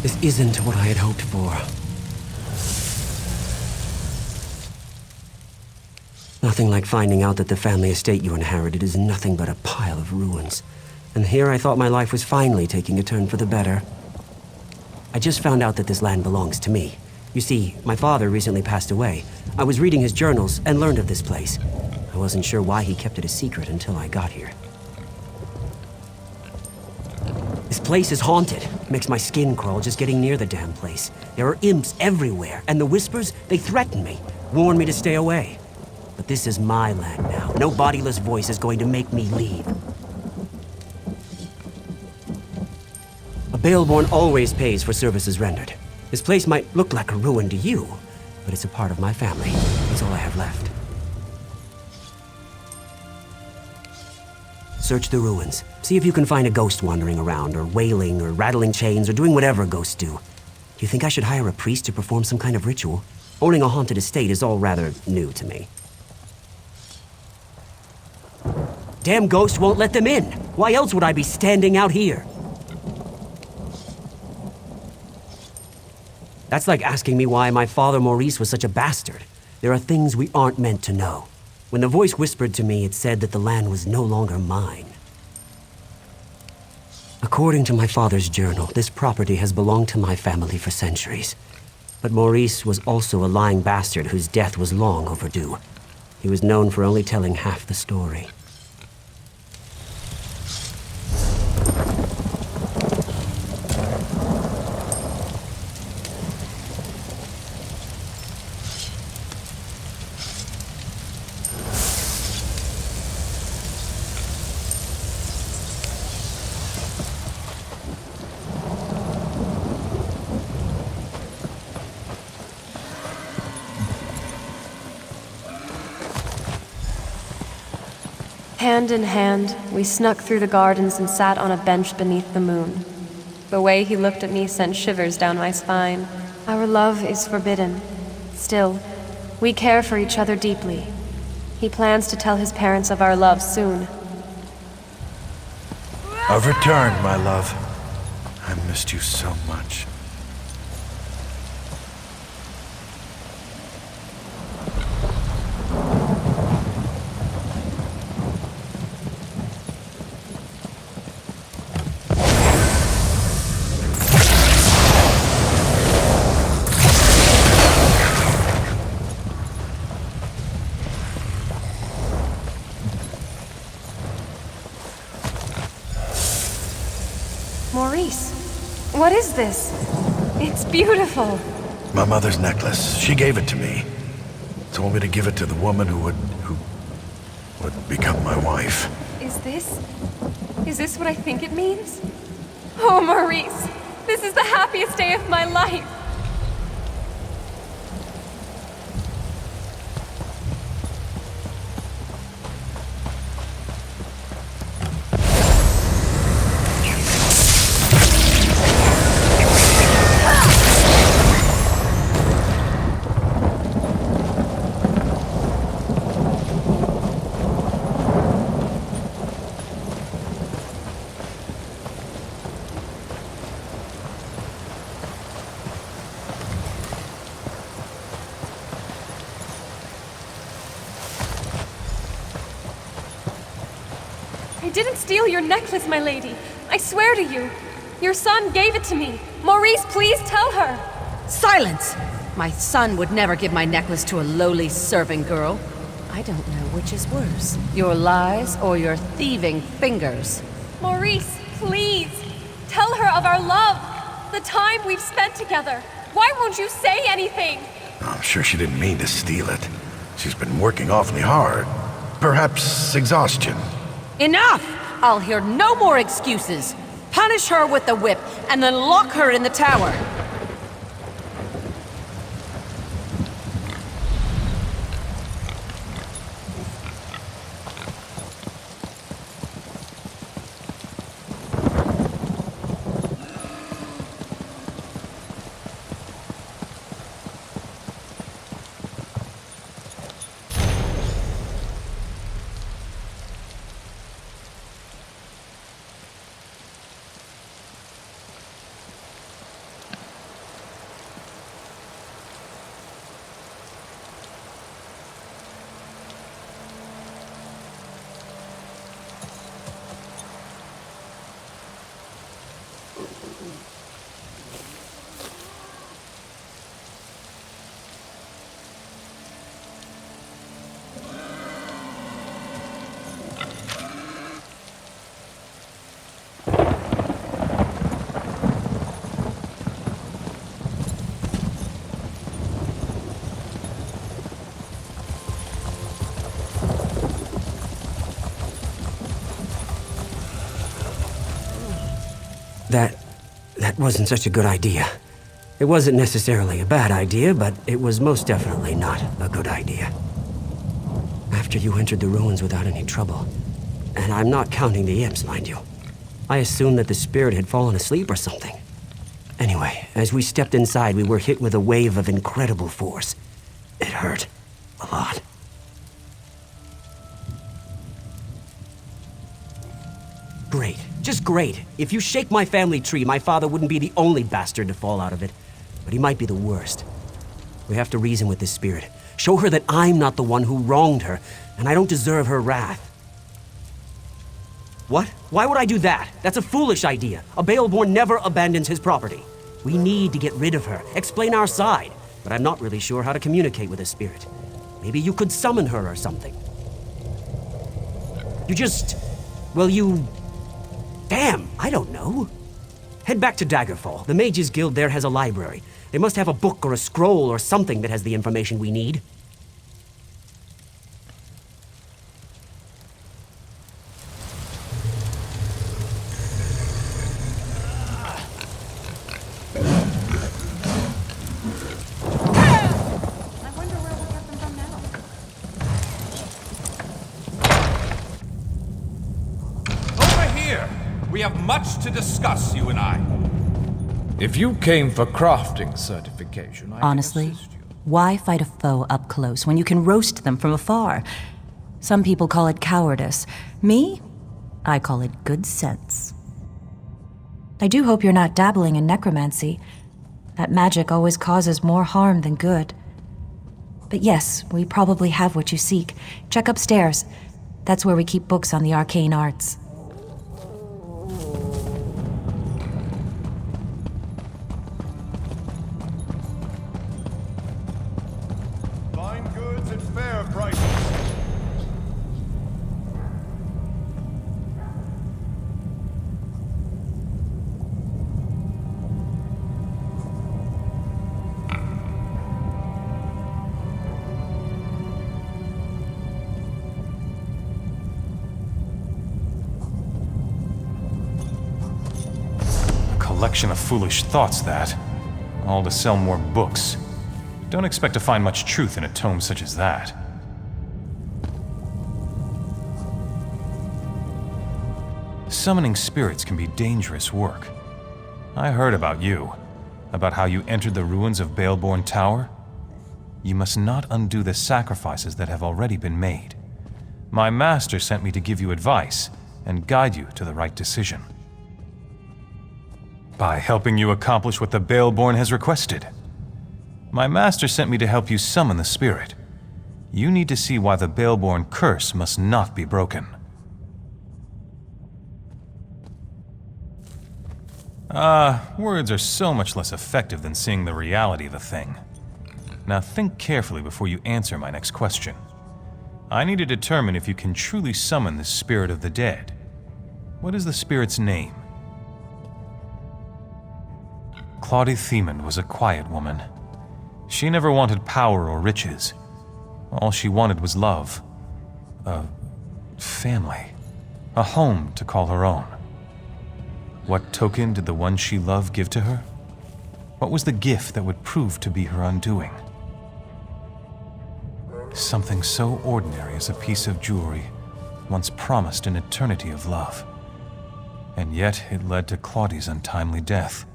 This isn't what I had hoped for. Nothing like finding out that the family estate you inherited is nothing but a pile of ruins. And here I thought my life was finally taking a turn for the better. I just found out that this land belongs to me. You see, my father recently passed away. I was reading his journals and learned of this place. I wasn't sure why he kept it a secret until I got here. This place is haunted. It makes my skin crawl just getting near the damn place. There are imps everywhere, and the whispers, they threaten me, warn me to stay away. But this is my land now. No bodiless voice is going to make me leave. A Baelborne always pays for services rendered. This place might look like a ruin to you, but it's a part of my family. It's all I have left. Search the ruins. See if you can find a ghost wandering around, or wailing, or rattling chains, or doing whatever ghosts do. Do you think I should hire a priest to perform some kind of ritual? Owning a haunted estate is all rather new to me. Damn ghost won't let them in! Why else would I be standing out here? That's like asking me why my father Maurice was such a bastard. There are things we aren't meant to know. When the voice whispered to me, it said that the land was no longer mine. According to my father's journal, this property has belonged to my family for centuries. But Maurice was also a lying bastard whose death was long overdue. He was known for only telling half the story. Hand in hand, we snuck through the gardens and sat on a bench beneath the moon. The way he looked at me sent shivers down my spine. Our love is forbidden. Still, we care for each other deeply. He plans to tell his parents of our love soon. I've returned, my love. I missed you so much. Maurice, what is this? It's beautiful. My mother's necklace. She gave it to me. Told me to give it to the woman who would become my wife. Is this what I think it means? Oh, Maurice, this is the happiest day of my life. I didn't steal your necklace, my lady. I swear to you. Your son gave it to me. Maurice, please tell her. Silence! My son would never give my necklace to a lowly serving girl. I don't know which is worse, your lies or your thieving fingers. Maurice, please. Tell her of our love. The time we've spent together. Why won't you say anything? I'm sure she didn't mean to steal it. She's been working awfully hard. Perhaps exhaustion. Enough! I'll hear no more excuses. Punish her with the whip, and then lock her in the tower. That wasn't such a good idea. It wasn't necessarily a bad idea, but it was most definitely not a good idea. After you entered the ruins without any trouble, and I'm not counting the imps, mind you, I assumed that the spirit had fallen asleep or something. Anyway, as we stepped inside, we were hit with a wave of incredible force. It hurt. A lot. Great. Just great. If you shake my family tree, my father wouldn't be the only bastard to fall out of it. But he might be the worst. We have to reason with this spirit. Show her that I'm not the one who wronged her, and I don't deserve her wrath. What? Why would I do that? That's a foolish idea. A Baelborne never abandons his property. We need to get rid of her, explain our side. But I'm not really sure how to communicate with a spirit. Maybe you could summon her or something. Damn, I don't know. Head back to Daggerfall. The Mages Guild there has a library. They must have a book or a scroll or something that has the information we need. We have much to discuss, you and I. If you came for crafting certification, I Honestly, can assist you. why fight a foe up close when you can roast them from afar? Some people call it cowardice. Me? I call it good sense. I do hope you're not dabbling in necromancy. That magic always causes more harm than good. But yes, we probably have what you seek. Check upstairs. That's where we keep books on the arcane arts. Collection of foolish thoughts, that. All to sell more books. Don't expect to find much truth in a tome such as that. Summoning spirits can be dangerous work. I heard about you. About how you entered the ruins of Baelborne Tower. You must not undo the sacrifices that have already been made. My master sent me to give you advice and guide you to the right decision. By helping you accomplish what the Baelborne has requested. My master sent me to help you summon the spirit. You need to see why the Baelborne curse must not be broken. Words are so much less effective than seeing the reality of a thing. Now think carefully before you answer my next question. I need to determine if you can truly summon the spirit of the dead. What is the spirit's name? Claudie Themond was a quiet woman. She never wanted power or riches. All she wanted was love. A family. A home to call her own. What token did the one she loved give to her? What was the gift that would prove to be her undoing? Something so ordinary as a piece of jewelry once promised an eternity of love. And yet it led to Claudie's untimely death.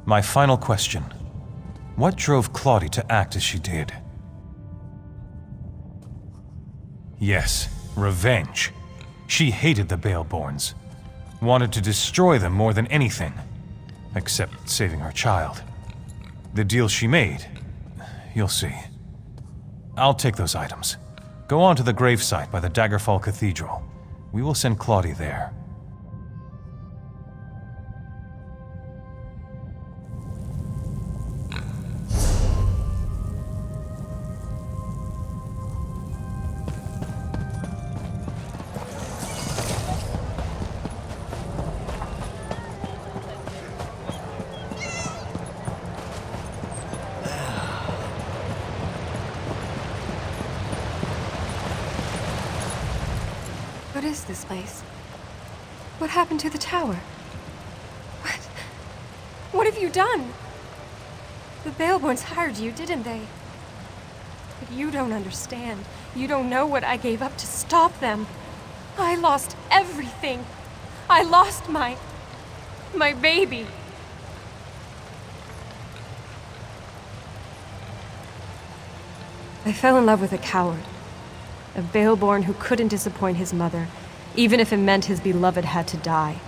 My final question. What drove Claudie to act as she did? Yes, revenge. She hated the Baelbornes. Wanted to destroy them more than anything. Except saving her child. The deal she made, you'll see. I'll take those items. Go on to the gravesite by the Daggerfall Cathedral. We will send Claudie there. What is this place? What happened to the tower? What have you done? The Baelbornes hired you, didn't they? But you don't understand. You don't know what I gave up to stop them. I lost everything. I lost my baby. I fell in love with a coward. A Baelborne who couldn't disappoint his mother, even if it meant his beloved had to die.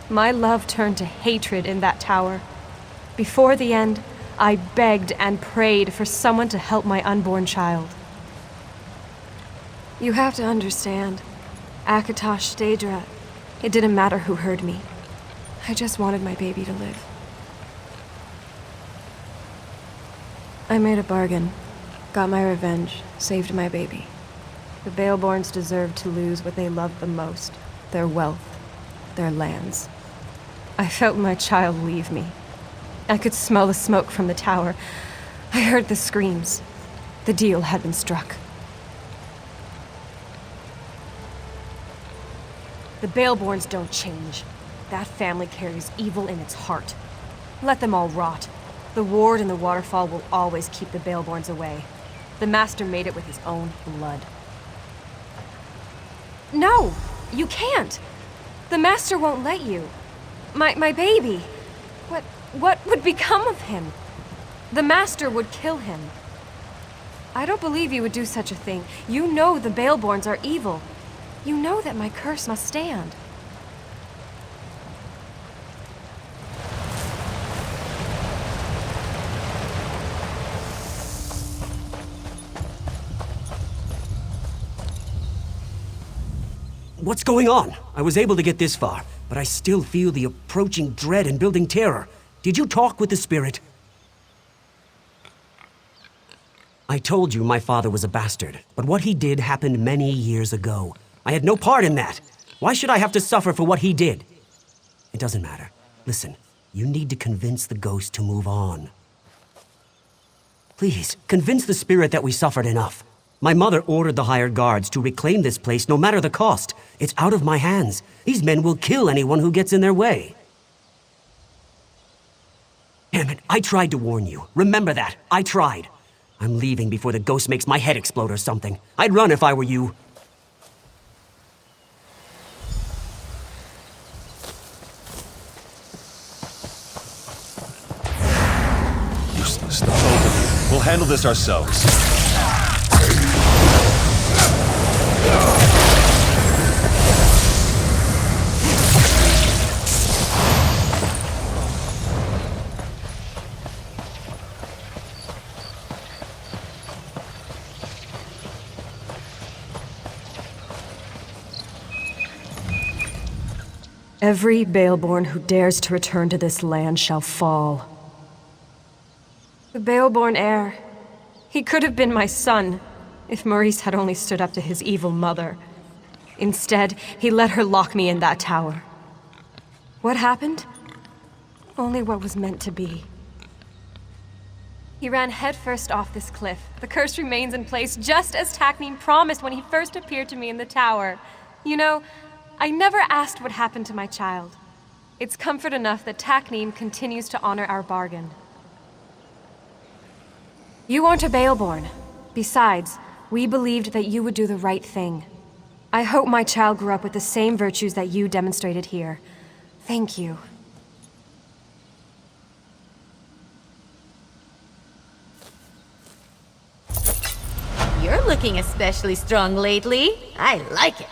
My love turned to hatred in that tower. Before the end, I begged and prayed for someone to help my unborn child. You have to understand, Akatosh, Daedra, it didn't matter who heard me. I just wanted my baby to live. I made a bargain, got my revenge, saved my baby. The Baelbornes deserved to lose what they loved the most, their wealth, their lands. I felt my child leave me. I could smell the smoke from the tower. I heard the screams. The deal had been struck. The Baelbornes don't change. That family carries evil in its heart. Let them all rot. The ward and the waterfall will always keep the Baelbornes away. The Master made it with his own blood. No! You can't! The Master won't let you. My baby! What would become of him? The Master would kill him. I don't believe you would do such a thing. You know the Baelbornes are evil. You know that my curse must stand. What's going on? I was able to get this far, but I still feel the approaching dread and building terror. Did you talk with the spirit? I told you my father was a bastard, but what he did happened many years ago. I had no part in that. Why should I have to suffer for what he did? It doesn't matter. Listen, you need to convince the ghost to move on. Please, convince the spirit that we suffered enough. My mother ordered the hired guards to reclaim this place no matter the cost. It's out of my hands. These men will kill anyone who gets in their way. Damn it, I tried to warn you. Remember that. I tried. I'm leaving before the ghost makes my head explode or something. I'd run if I were you. Useless. The both of you. We'll handle this ourselves. Every Baelborne who dares to return to this land shall fall. The Baelborne heir. He could have been my son, if Maurice had only stood up to his evil mother. Instead, he let her lock me in that tower. What happened? Only what was meant to be. He ran headfirst off this cliff. The curse remains in place just as Takneem promised when he first appeared to me in the tower. You know, I never asked what happened to my child. It's comfort enough that Takneem continues to honor our bargain. You aren't a Baelborne. Besides, we believed that you would do the right thing. I hope my child grew up with the same virtues that you demonstrated here. Thank you. You're looking especially strong lately. I like it.